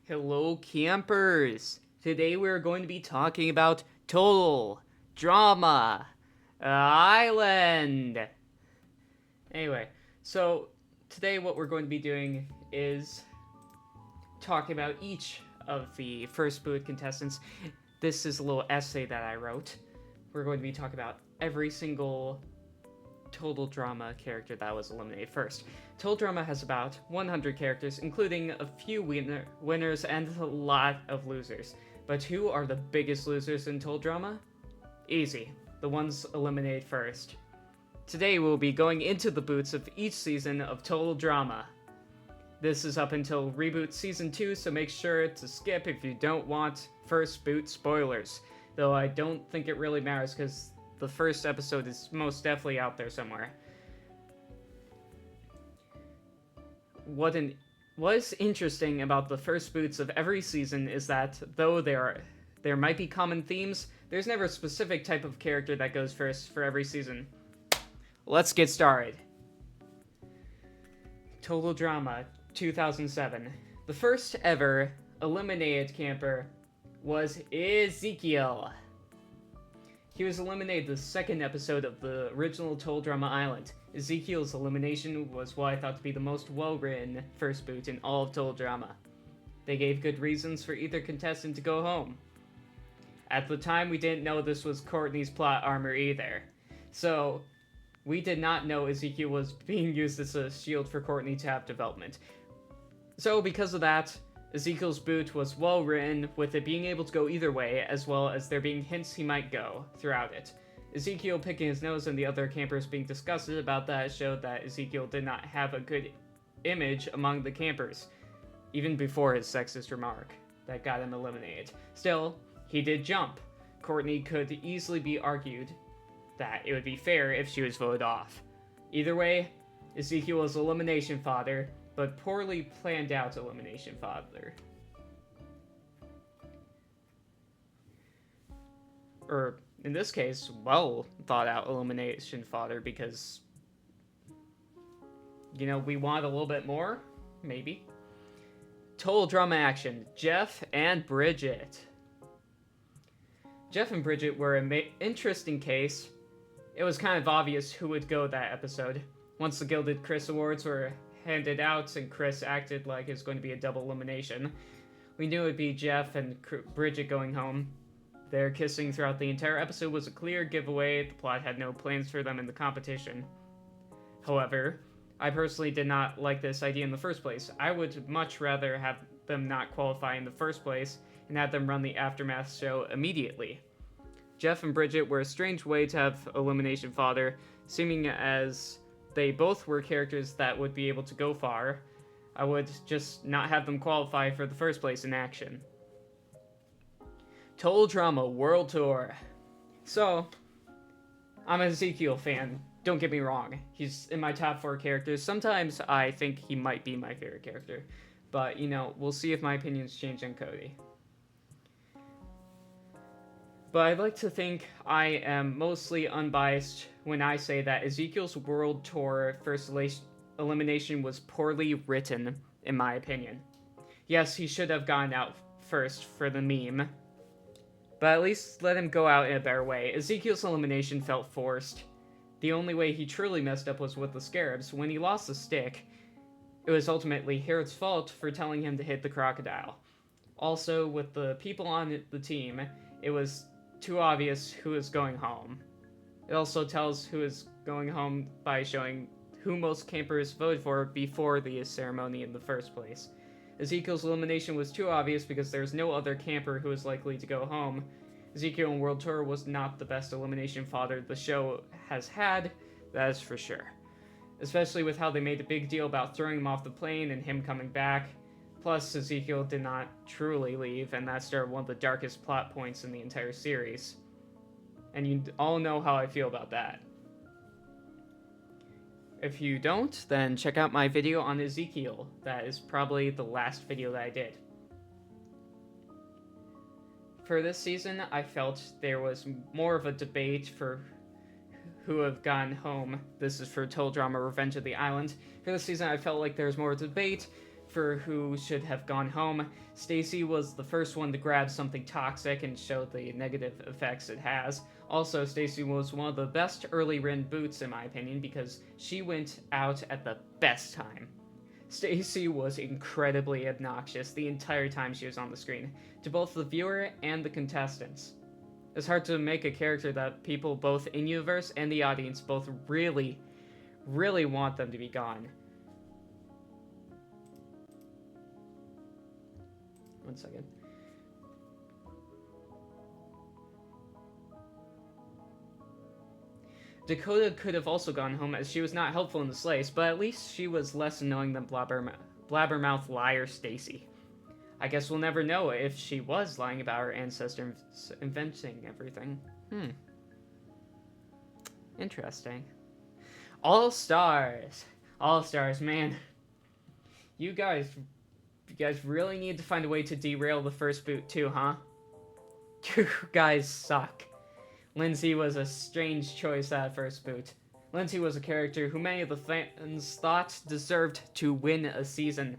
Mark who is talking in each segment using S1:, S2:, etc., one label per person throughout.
S1: Hello, campers! Today we're going to be talking about Total Drama Island. Anyway, so today what we're going to be doing is talking about each of the first boot contestants. This is a little essay that I wrote. We're going to be talking about every single Total Drama character that was eliminated first. Total Drama has about 100 characters, including a few winners and a lot of losers. But who are the biggest losers in Total Drama? Easy. The ones eliminated first. Today we'll be going into the boots of each season of Total Drama. This is up until Reboot Season 2, so make sure to skip if you don't want first boot spoilers. Though I don't think it really matters because the first episode is most definitely out there somewhere. What is interesting about the first boots of every season is that though there might be common themes, there's never a specific type of character that goes first for every season. Let's get started. Total Drama 2007. The first ever eliminated camper was Ezekiel. He was eliminated the second episode of the original Total Drama Island. Ezekiel's elimination was what I thought to be the most well-written first boot in all of Total Drama. They gave good reasons for either contestant to go home. At the time, we didn't know this was Courtney's plot armor either. So, we did not know Ezekiel was being used as a shield for Courtney to have development. So, because of that, Ezekiel's boot was well written, with it being able to go either way, as well as there being hints he might go throughout it. Ezekiel picking his nose and the other campers being disgusted about that showed that Ezekiel did not have a good image among the campers, even before his sexist remark that got him eliminated. Still, he did jump. Courtney could easily be argued that it would be fair if she was voted off. Either way, Ezekiel was elimination fodder, but poorly planned out elimination fodder. Or, in this case, well thought out elimination fodder because, we wanted a little bit more? Maybe. Total Drama action. Jeff and Bridget. Jeff and Bridget were an interesting case. It was kind of obvious who would go that episode. Once the Gilded Chris Awards were handed out and Chris acted like it was going to be a double elimination, we knew it would be Jeff and Bridget going home. Their kissing throughout the entire episode was a clear giveaway. The plot had no plans for them in the competition. However, I personally did not like this idea in the first place. I would much rather have them not qualify in the first place and have them run the Aftermath show immediately. Jeff and Bridget were a strange way to have elimination fodder, seeming as they both were characters that would be able to go far. I would just not have them qualify for the first place in action. Total Drama World Tour. So, I'm an Ezekiel fan, don't get me wrong. He's in my top 4 characters. Sometimes I think he might be my favorite character. But, we'll see if my opinions change on Cody. But I'd like to think I am mostly unbiased when I say that Ezekiel's World Tour first elimination was poorly written, in my opinion. Yes, he should have gone out first for the meme, but at least let him go out in a better way. Ezekiel's elimination felt forced. The only way he truly messed up was with the scarabs. When he lost the stick, it was ultimately Harold's fault for telling him to hit the crocodile. Also, with the people on the team, it was too obvious who is going home. It also tells who is going home by showing who most campers voted for before the ceremony in the first place. Ezekiel's elimination was too obvious because there's no other camper who is likely to go home. Ezekiel in World Tour was not the best elimination fodder the show has had, that is for sure. Especially with how they made a big deal about throwing him off the plane and him coming back. Plus, Ezekiel did not truly leave, and that started one of the darkest plot points in the entire series. And you all know how I feel about that. If you don't, then check out my video on Ezekiel. That is probably the last video that I did. For this season, I felt there was more of a debate for who have gone home. This is for Total Drama Revenge of the Island. For this season, I felt like there was more debate for who should have gone home. Stacy was the first one to grab something toxic and show the negative effects it has. Also, Stacy was one of the best early reboots in my opinion because she went out at the best time. Stacy was incredibly obnoxious the entire time she was on the screen, to both the viewer and the contestants. It's hard to make a character that people both in universe and the audience both really want them to be gone. One second. Dakota could have also gone home as she was not helpful in the slice, but at least she was less annoying than blabbermouth liar Stacy. I guess we'll never know if she was lying about her ancestors inventing everything. Interesting. All Stars, man. You guys really need to find a way to derail the first boot too, huh? You guys suck. Lindsay was a strange choice at first boot. Lindsay was a character who many of the fans thought deserved to win a season.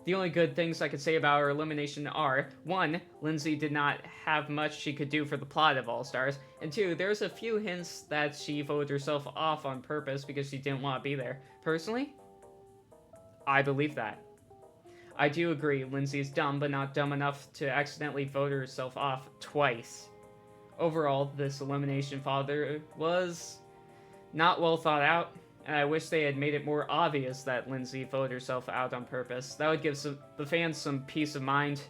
S1: The only good things I could say about her elimination are, 1, Lindsay did not have much she could do for the plot of All Stars, and 2, there's a few hints that she voted herself off on purpose because she didn't want to be there. Personally, I believe that. I do agree, Lindsay is dumb, but not dumb enough to accidentally vote herself off twice. Overall, this elimination fodder was not well thought out, and I wish they had made it more obvious that Lindsay voted herself out on purpose. That would give the fans some peace of mind.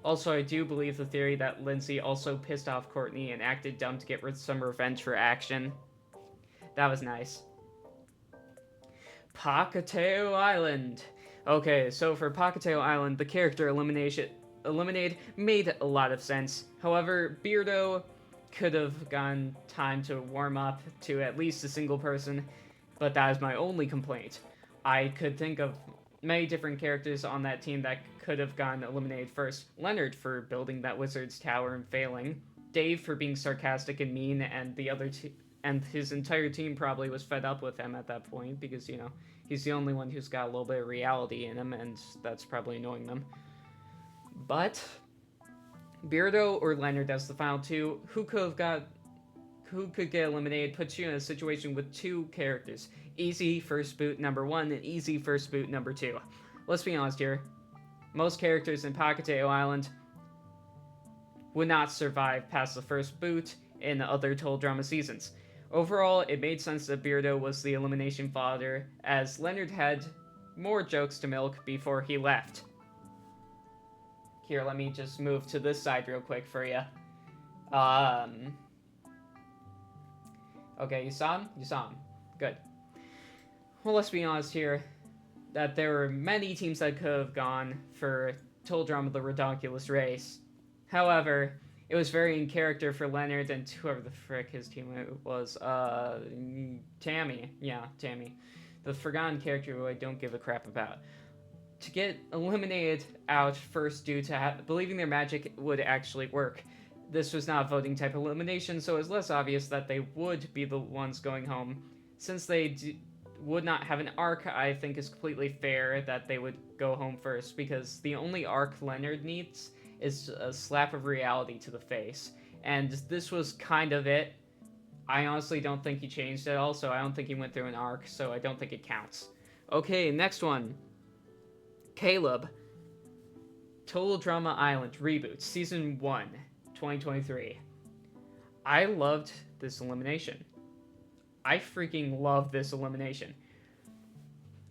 S1: Also, I do believe the theory that Lindsay also pissed off Courtney and acted dumb to get some revenge for action. That was nice. Pahkitew Island. Okay, so for Pahkitew Island, the character eliminated made a lot of sense. However, Beardo could have gotten time to warm up to at least a single person, but that is my only complaint. I could think of many different characters on that team that could have gotten eliminated first. Leonard for building that wizard's tower and failing. Dave for being sarcastic and mean, and and his entire team probably was fed up with him at that point because, you know, he's the only one who's got a little bit of reality in him, and that's probably annoying them. But Beardo or Leonard as the final two, who could get eliminated puts you in a situation with two characters. Easy first boot number 1 and easy first boot number 2. Let's be honest here. Most characters in Pahkitew Island would not survive past the first boot in other Total Drama seasons. Overall, it made sense that Beardo was the elimination fodder, as Leonard had more jokes to milk before he left. Here, let me just move to this side real quick for you. Okay, you saw him? You saw him. Good. Well, let's be honest here, that there were many teams that could have gone for Total Drama The Ridonculous Race. However, it was very in character for Leonard and whoever the frick his team was, Tammy. Yeah, Tammy. The forgotten character who I don't give a crap about. To get eliminated out first due to believing their magic would actually work. This was not a voting type elimination, so it was less obvious that they would be the ones going home. Since they would not have an arc, I think it's completely fair that they would go home first, because the only arc Leonard needs is a slap of reality to the face. And this was kind of it. I honestly don't think he changed at all, so I don't think he went through an arc, so I don't think it counts. Okay, next one. Caleb. Total Drama Island Reboot, Season 1, 2023. I loved this elimination. I freaking love this elimination.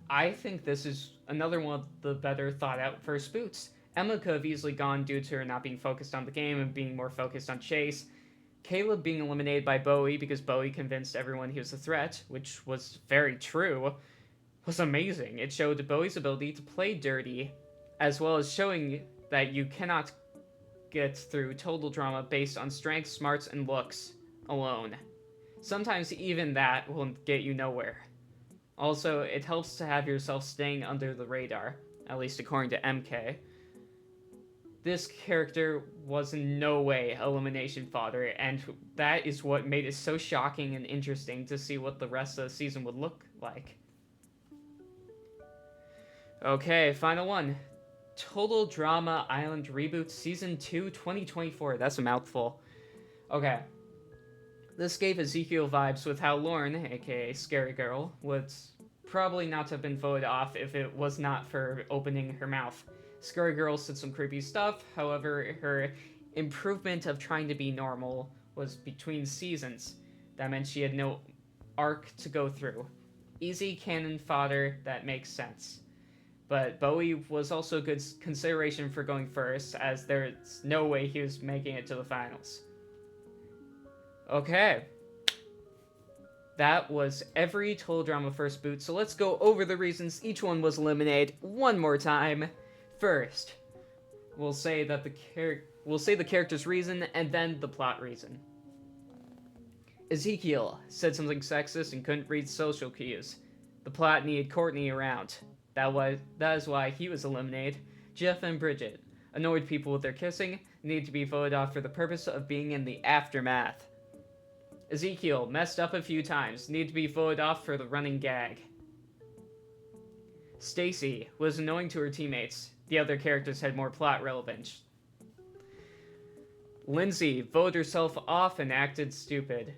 S1: I think this is another one of the better thought out first boots. Emma could have easily gone due to her not being focused on the game and being more focused on Chase. Caleb being eliminated by Bowie because Bowie convinced everyone he was a threat, which was very true, was amazing. It showed Bowie's ability to play dirty, as well as showing that you cannot get through Total Drama based on strength, smarts, and looks alone. Sometimes even that will get you nowhere. Also, it helps to have yourself staying under the radar, at least according to MK. This character was in no way elimination fodder, and that is what made it so shocking and interesting to see what the rest of the season would look like. Okay, final one. Total Drama Island Reboot Season 2 2024. That's a mouthful. Okay. This gave Ezekiel vibes with how Lauren, aka Scary Girl, would probably not have been voted off if it was not for opening her mouth. Scary Girl said some creepy stuff, however, her improvement of trying to be normal was between seasons. That meant she had no arc to go through. Easy canon fodder that makes sense. But Bowie was also a good consideration for going first, as there's no way he was making it to the finals. Okay. That was every Total Drama first boot, so let's go over the reasons each one was eliminated one more time. First, we'll say the character's reason, and then the plot reason. Ezekiel said something sexist and couldn't read social cues. The plot needed Courtney around. That is why he was eliminated. Jeff and Bridget annoyed people with their kissing, needed to be voted off for the purpose of being in the aftermath. Ezekiel messed up a few times, needed to be voted off for the running gag. Stacy was annoying to her teammates. The other characters had more plot relevance. Lindsay voted herself off and acted stupid.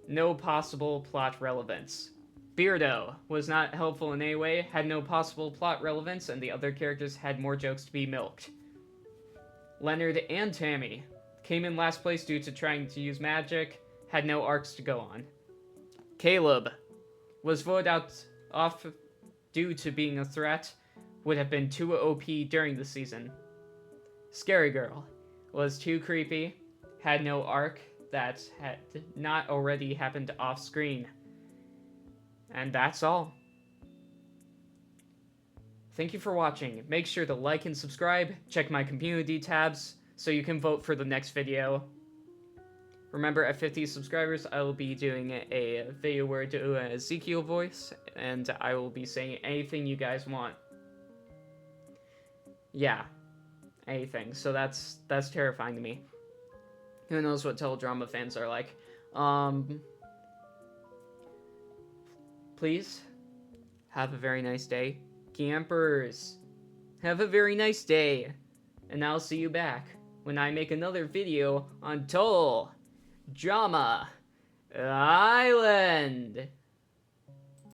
S1: No possible plot relevance. Beardo was not helpful in any way, had no possible plot relevance, and the other characters had more jokes to be milked. Leonard and Tammy came in last place due to trying to use magic, had no arcs to go on. Caleb was voted off due to being a threat, would have been too OP during the season. Scary Girl was too creepy, had no arc that had not already happened off screen. And that's all. Thank you for watching. Make sure to like and subscribe, check my community tabs so you can vote for the next video. Remember, at 50 subscribers, I will be doing a video where I do an Ezekiel voice, and I will be saying anything you guys want. Yeah, anything. So that's terrifying to me. Who knows what teledrama fans are like. Please, have a very nice day. Campers, have a very nice day. And I'll see you back when I make another video on Total Drama Island.